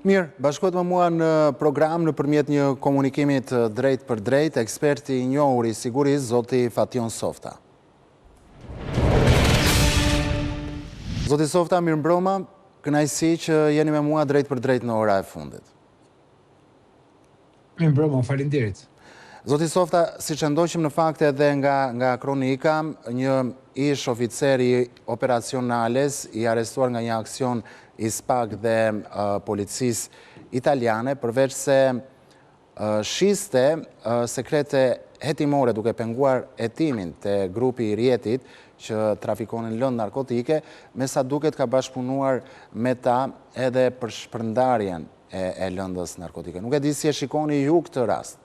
Mirë, bashkohet me mua në program nëpërmjet një komunikimi të drejtë për drejtë, eksperti i njohur i sigurisë, zoti Fation Softa. Zoti Softa, mirëmbrëma, kënaqësi që jeni me mua drejtë për drejtë në ora e fundit. Mirëmbrëma, faleminderit. Zoti Softa, siç e ndoqëm në fakt edhe nga kronika, një ish oficer i operacionales i arrestuar nga një aksion i SPAK dhe policisë italiane, përveç se shiste sekrete hetimore duke penguar hetimin të grupi i Rjetit që trafikonin lëndë narkotike, me sa duket ka bashkëpunuar me ta edhe për shpërndarjen e lëndës narkotike. Nuk e di si e shikoni ju këtë rast.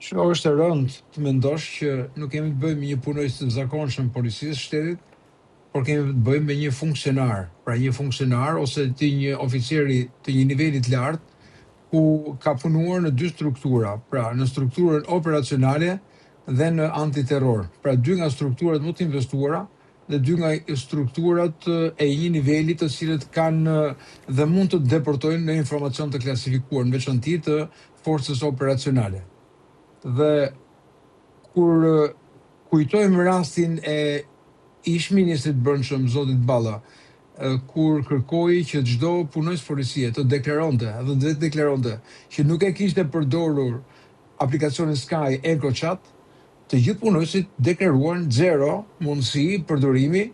Është e rëndë të mendosh që nuk kemi të bëjmë një punojës të zakonshëm policisë shtetit, por kemi të bëjmë me një funksionar. Pra një funksionar ose të një oficeri të një nivelit lartë ku ka punuar në dy struktura, pra në strukturën operacionale dhe në antiterror. Pra dy nga strukturat më të investuara dhe dy nga strukturat e një nivelit të cilët kanë dhe mund të deportojnë në informacion të klasifikuar, në veçanti të forcës operacionale. Dhe kur kujtojmë rastin e ish-ministrit brendshëm zotit Balla, kur kërkoi që çdo punonjës policie të deklaronte që nuk e kishte përdorur aplikacionin Sky EncroChat, të gjithë punonjësit deklaruan zero mundësi përdorimi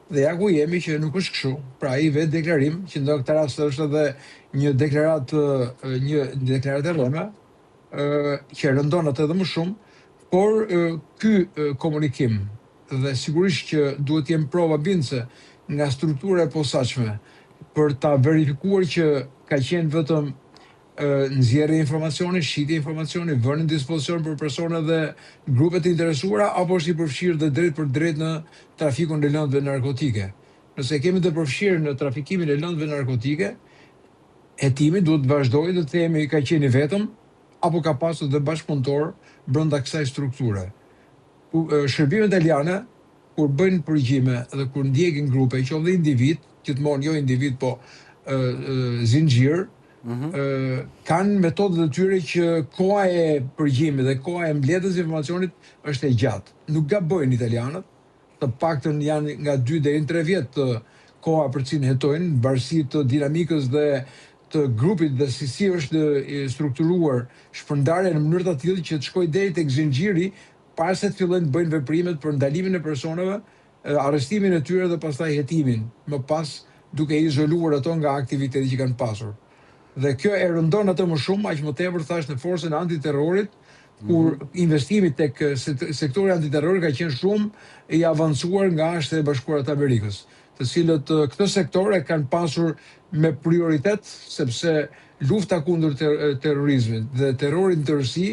dhe ja ku jemi që nuk është kështu. Pra ai vetë deklarim që në këtë rast është edhe një deklaratë e rreme, që rëndon atë edhe më shumë, por ky komunikim dhe sigurisht që duhet jem prova bindëse nga struktura e posaçme për ta verifikuar që ka qenë vetëm nxjerrje informacioni, shitje informacioni, vënë në dispozicion për persona dhe grupet të interesuara, apo është i përfshirë dhe drejt për drejt në trafikun e lëndëve narkotike. Nëse kemi të përfshirë në trafikimin e lëndëve narkotike, hetimi duhet të vazhdojë dhe të themi ka qenë i vetëm, apo ka pasur dhe bashkëpunëtor brenda kësaj strukture. Shërbimet italiane, kur bëjnë përgjime dhe kur ndjekin grupe, qoftë dhe individ, gjithmonë jo individ, po zinxhir, kanë metodët e tyre që koha e përgjimit dhe koha e mbledhjes informacionit është e gjatë. Nuk gabojnë italianët, të paktën janë nga 2 deri në 3 vjet koha për cilën hetojnë, në varësi të dinamikës dhe të grupit dhe si është strukturuar shpërndarja në mënyrë të tillë që të shkojë deri tek zinxhiri para se të fillojnë të bëjnë veprimet për ndalimin e personave, arrestimin e tyre dhe pastaj hetimin, më pas duke izoluar ato nga aktiviteti që kanë pasur. Dhe kjo e rëndon atë më shumë, aq më tepër thash në forcën e antiterrorit, kur investimi tek sektori antiterror ka qenë shumë i avancuar nga Shtetet e Bashkuara të Amerikës, të cilët këtë sektor e kanë pasur me prioritet, sepse lufta kundër terrorizmit dhe terrori në tërësi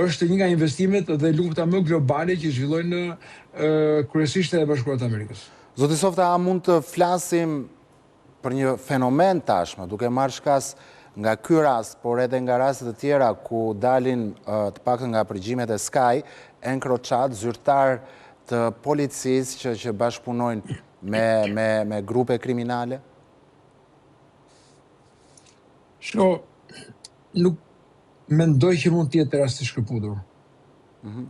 është një nga investimet dhe lufta më globale që zhvillojnë kryesisht Shtetet e Bashkuara të Amerikës. Zoti Softa, a mund të flasim për një fenomen tashmë, duke marrë shkas nga ky rast, por edhe nga rastet të tjera ku dalin të paktën nga përgjimet e Sky, EncroChat, zyrtar të policisë që bashkëpunojnë me grupe kriminale? Nuk mendoj që mund të jetë rast i shkëputur.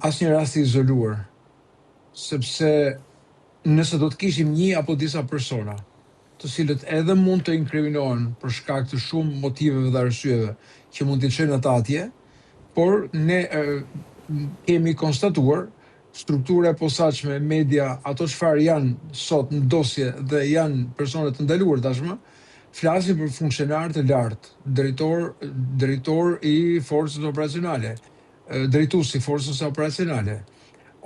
Asnjë rast i izoluar, sepse nëse do të kishim një apo disa persona, të cilët edhe mund të inkriminohen për shkak të shumë motiveve dhe arsyeve që mund t'i çojnë ata atje, por ne kemi konstatuar struktura e posaçme, media, ato çfarë janë sot në dosje dhe janë persona të ndaluar tashmë, flasim për funksionar të lartë, drejtor i forcës operacionale, drejtues i forcës operacionale,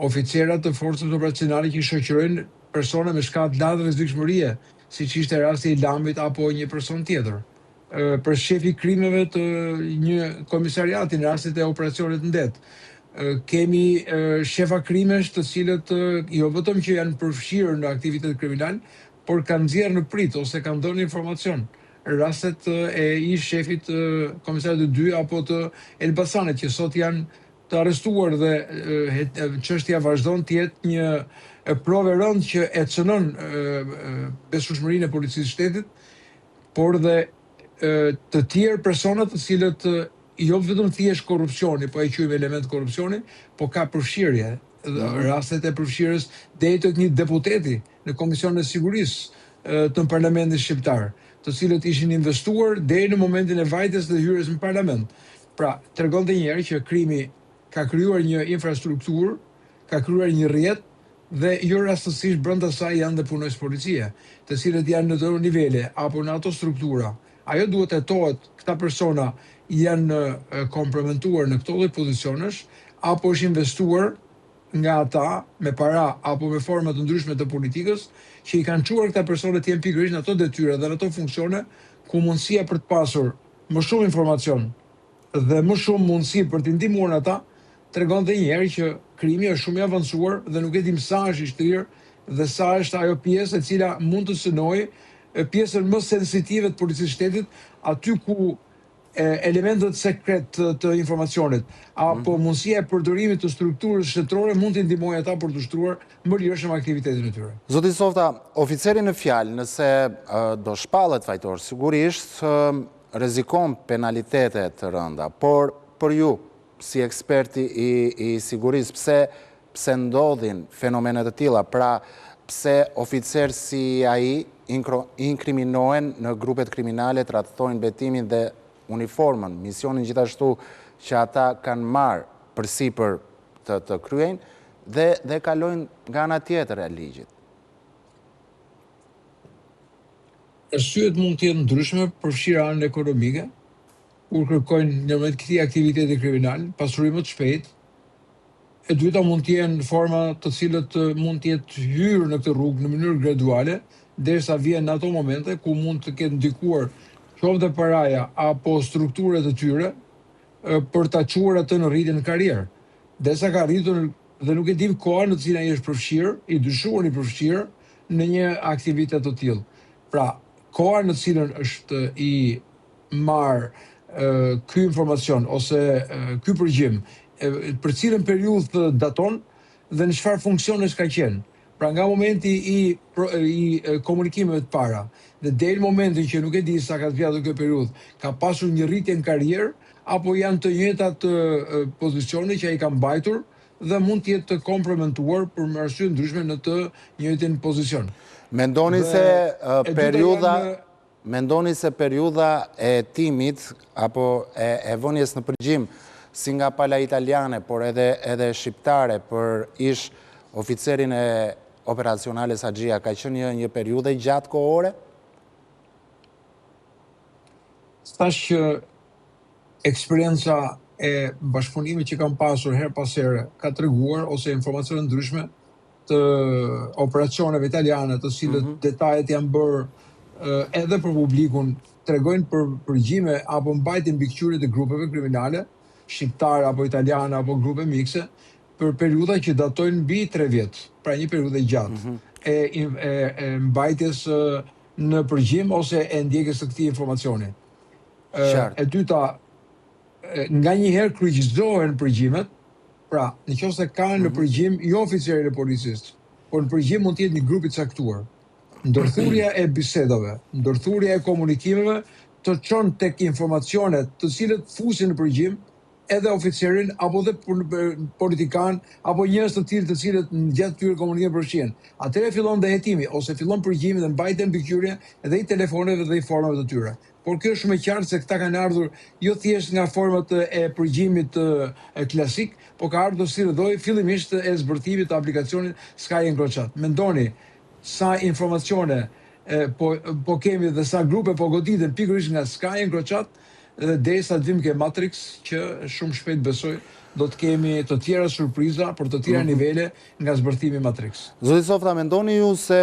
oficerat të forcës operacionale që shoqërojnë persona me shkallë të lartë rrezikshmërie, siç ishte rasti i Lambit apo një person tjetër. Për shefi krimeve të një komisariati në rastet e operacionit në det. Kemi shefa krimesh të cilët jo vetëm që janë përfshirë në aktivitet kriminal, por kanë nxjerrë në prit ose kanë dhënë informacion. Rastet e ish shefit komisarit të 2 apo të Elbasanit që sot janë të arrestuar dhe çështja vazhdon të jetë një provë e rëndë që e cënon besueshmërinë e policisë së shtetit por dhe të tjerë personat të cilët jo vetëm thjesht korrupsioni, po e quajmë element korrupsioni, po ka përfshirje, rastet e përfshirjes deri tek një deputeti në Komisionin e Sigurisë të Parlamentit Shqiptar, të cilët ishin investuar deri në momentin e vajtjes dhe hyrjes në parlament. Pra, tregonte një herë që krimi ka krijuar një infrastrukturë, ka krijuar një rrjet dhe jo rastësisht brenda saj janë dhe punojës policie, të cilët janë në të nivele apo në ato struktura. Ajo duhet të hetohet, këta persona janë komprometuar në këto lloj pozicionesh, apo është investuar nga ata me para apo me forma të ndryshme të politikës që i kanë çuar këta persona të jenë pikërisht në ato detyra dhe në ato funksione ku mundësia për të pasur më shumë informacion dhe më shumë mundësi për të ndihmuar ata tregon dhe një herë që krimi është shumë i avancuar dhe nuk e dim sa është i shtrirë dhe sa është ajo pjesë e cila mund të synojë pjesën më sensitive të policisë shtetit, aty ku elementet sekret të informacionit apo mundësia e përdorimit të strukturës shtetërore mund të ndihmojë ata për të shtruar më lirshëm aktivitetin e tyre. Zoti Softa, oficeri në fjalë, nëse do shpallet fajtor, sigurisht rrezikon penalitete të rënda, por për ju si eksperti i sigurisë, pse ndodhin fenomenet të tilla, pra pse oficer si ai inkriminohen në grupet kriminale, tradhtojnë betimin dhe uniformën, misionin gjithashtu që ata kanë marrë përsipër të kryejnë dhe kalojnë nga ana tjetër e ligjit. Arsyet mund të jenë ndryshme, përfshirë anën ekonomike, kur kërkojnë në moment këtij aktiviteti kriminal, pasuri më të shpejtë. E dyta mund të jenë forma të cilët mund të jetë hyrë në këtë rrugë në mënyrë graduale, derisa vjen në ato momente ku mund të ketë ndikuar qoftë paraja apo strukturat e tyre për ta çuar atë në rritjen e karrierë. Derisa ka arritur dhe nuk e dim kohën në të cilën ai është përfshirë, i dyshuar i përfshirë në një aktivitet të tillë. Pra, koha në të cilën është i marr ky informacion ose ky përgjim, për cilën periudhë daton dhe në çfarë funksione ka qenë. Pra nga momenti i komunikimeve të para dhe deri në momentin që nuk e di sa ka zgjatur kjo periudhë, ka pasur një rritje në karrierë apo janë të njëjtat pozicione që ai ka mbajtur dhe mund të jetë komprometuar për arsye ndryshme në të njëjtin pozicion. Mendoni se periudha e timit apo e vënies në përgjim si nga pala italiane, por edhe shqiptare për ish oficerin e operacionales Haxhia ka qenë një periudhë gjatë kohore? Thash që eksperienca e bashkëpunimit që kam pasur her pas here ka treguar ose informacione ndryshme të operacioneve italiane, të cilët detajet janë bërë edhe për publikun, tregojnë për përgjime apo mbajtjen mbi këqyrje të grupeve kriminale, shqiptare apo italiane apo grupe mikse, për periudha që datojnë mbi 3 vjet, pra një periudhë gjatë e mbajtjes në përgjim ose e ndjekjes së këtij informacioni. E dyta, nganjëherë kryqëzohen përgjimet, pra nëse ka në përgjim jo oficerin e policisë, por në përgjim mund të jetë një grup i caktuar. Ndërthurja e bisedave, ndërthurja e komunikimeve të çon tek informacionet të cilët fusin në përgjim edhe oficerin apo dhe politikan apo njerëz të tjerë të cilët në gjatë këtyre komunikimeve përfshihen. Atëherë fillon dhe hetimi ose fillon përgjimi dhe mbajtja mbi këqyrje edhe i telefoneve dhe i formave të tyre. Por kjo është shumë e qartë se këta kanë ardhur jo thjesht nga format e përgjimit klasik, po ka ardhur si rrëdhoi fillimisht e zbërthimit të aplikacionit Sky Encrochat. Mendoni sa informacione po kemi dhe sa grupe po goditen pikërisht nga Sky Encrochat dhe derisa të vim ke Matrix, që shumë shpejt besoj do të kemi të tjera surpriza për të tjera nivele nga zbërthimi Matrix. Zoti Softa, mendoni ju se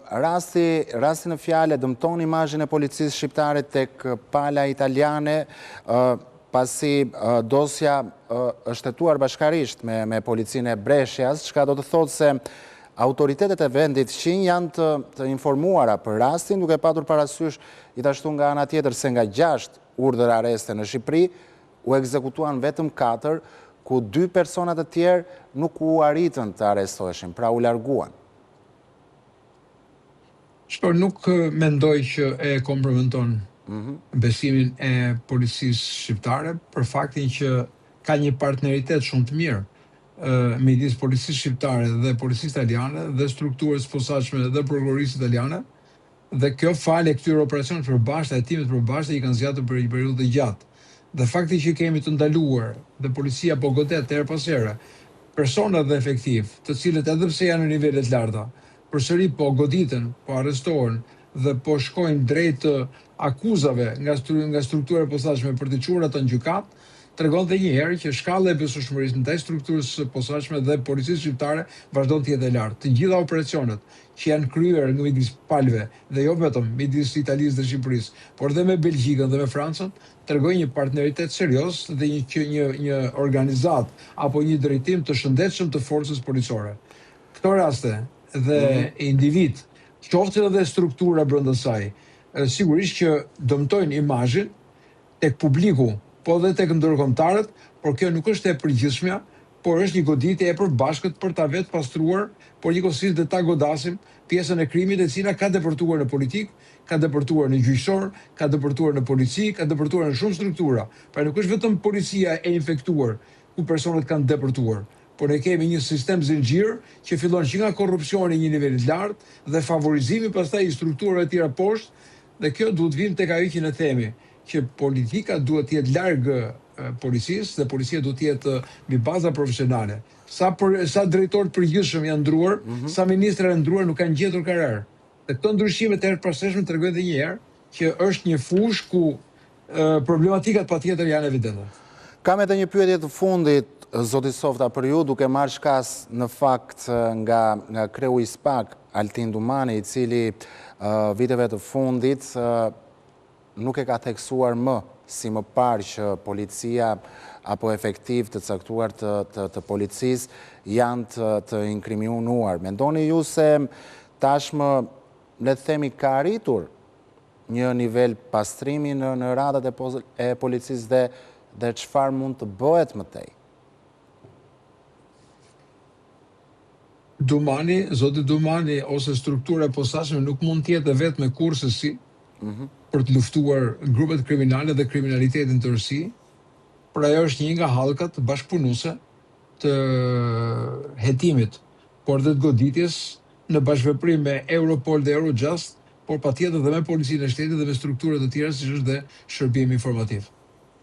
rasti në fjalë dëmton imazhin e policisë shqiptare tek pala italiane, pasi dosja është hetuar bashkarisht me policinë e Brescias, çka do të thotë se autoritetet e vendit Shqin janë të informuara për rastin, duke patur parasysh gjithashtu nga ana tjetër se nga 6 urdhër areste në Shqipëri u ekzekutuan vetëm 4, ku 2 persona të tjerë nuk u arritën të arrestoheshin, pra u larguan. Nuk mendoj që e kompromenton besimin e policisë shqiptare për faktin që ka një partneritet shumë të mirë midis policisë shqiptare dhe policisë italiane dhe strukturës posaçme dhe prokurorisë italiane, dhe kjo fale këtyre operacioneve të përbashkëta, hetimet të përbashkëta i kanë zgjatur për një periudhë të gjatë. Dhe fakti që kemi të ndaluar dhe policia po godet her pas here persona dhe efektiv, të cilët edhe pse janë në nivele të larta, përsëri po goditen, po arrestohen dhe po shkojnë drejt akuzave nga struktura e posaçme për të çuar ato në gjykat, tregon dhe një herë që shkalla e besueshmërisë ndaj strukturës së posaçme dhe policisë shqiptare vazhdon të jetë e lartë. Të gjitha operacionet që janë kryer nga midis palëve dhe jo vetëm midis Italisë dhe Shqipërisë, por dhe me Belgjikën dhe me Francën, tregojnë një partneritet serioz dhe një organizat apo një drejtim të shëndetshëm të forcës policore. Këto raste dhe individ, qoftë edhe struktura brenda saj, sigurisht që dëmtojnë imazhin tek publiku, po dhe tek ndërkombëtarët, por kjo nuk është e përgjithshmja, por është një goditje e përbashkët për ta vetë pastruar, por njëkohësisht dhe ta godasim pjesën e krimit e cila ka depërtuar në politik, ka depërtuar në gjyqësor, ka depërtuar në polici, ka depërtuar në shumë struktura. Pra nuk është vetëm policia e infektuar ku personat kanë depërtuar, por ne kemi një sistem zinxhir që fillon që nga korrupsioni një nivel të lartë dhe favorizimi pastaj i strukturave të tjera poshtë, dhe kjo duhet vim tek ajo që ne themi, që politika duhet të jetë larg policisë dhe policia duhet të jetë mbi baza profesionale. Sa drejtorë të përgjithshëm janë ndruar, sa ministra janë ndruar nuk kanë gjetur karar. Dhe këto ndryshime të herpashershme tregojnë edhe një herë që është një fushë ku problematikat patjetër janë evidente. Kam edhe një pyetje të fundit, zoti Softa, për ju, duke marrë shkas në fakt nga kreu i SPAK, Altin Dumani, i cili viteve të fundit nuk e ka theksuar më si më parë që policia apo efektiv të caktuar të policisë janë të inkriminuar. Mendoni ju se tashmë, le të themi, ka arritur një nivel pastrimi në radat e policisë dhe çfarë mund të bëhet më tej? Zoti Dumani ose struktura e posaçme nuk mund të jetë vetëm me kurse për të luftuar grupet kriminale dhe kriminalitetin të rësi, por ajo është një nga hallkat bashkëpunuese të hetimit, por dhe të goditjes në bashkëveprim me Europol dhe Eurojust, por patjetër dhe me policinë e shtetit dhe me struktura të tjera siç është dhe shërbimi informativ.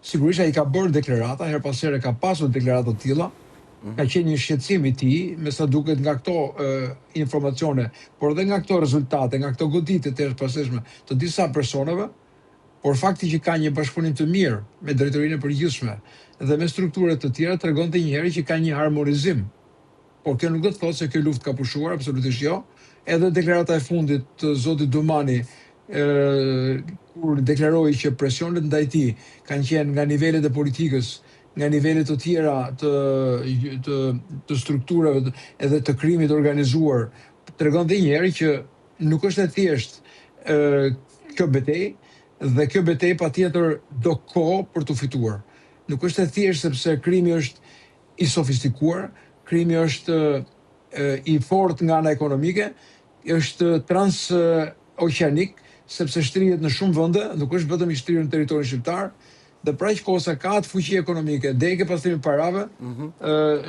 Sigurisht ai ka bërë deklarata, her pas here ka pasur deklarata të tilla, ka qenë një shqetësim i tij, me sa duket nga këto informacione, por dhe nga këto rezultate, nga këto goditje të herpashershme të disa personave, por fakti që ka një bashkëpunim të mirë me drejtorinë e përgjithshme dhe me struktura të tjera tregonte një herë që ka një harmonizim. Por kjo nuk do të thotë se kjo luftë ka pushuar, absolutisht jo. Edhe deklarata e fundit të zotit Dumani, kur deklaroi që presionet ndaj tij kanë qenë nga nivelet e politikës, nga nivelet të tjera të strukturave edhe të krimit organizuar, tregon dhe një herë që nuk është e thjeshtë kjo betejë, dhe kjo betejë patjetër do kohë për të fituar. Nuk është e thjeshtë sepse krimi është i sofistikuar, krimi është i fortë nga ana ekonomike, është transoqeanik, sepse shtrihet në shumë vende, nuk është vetëm i shtrirë në territorin shqiptar, dhe pra që kohë sa ka atë fuqi ekonomike, deke pastrimi parave,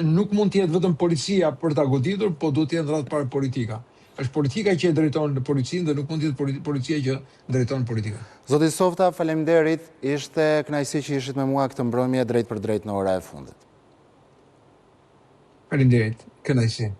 nuk mund të jetë vetëm policia për ta goditur, po duhet të jetë rreth parë politika. Është politika që e drejton policinë dhe nuk mund të jetë policia që drejton politikën. Zoti Softa, faleminderit, ishte kënaqësi që ishit me mua këtë mbrëmje drejt për drejt në ora e fundit. Faleminderit, kënaqësi.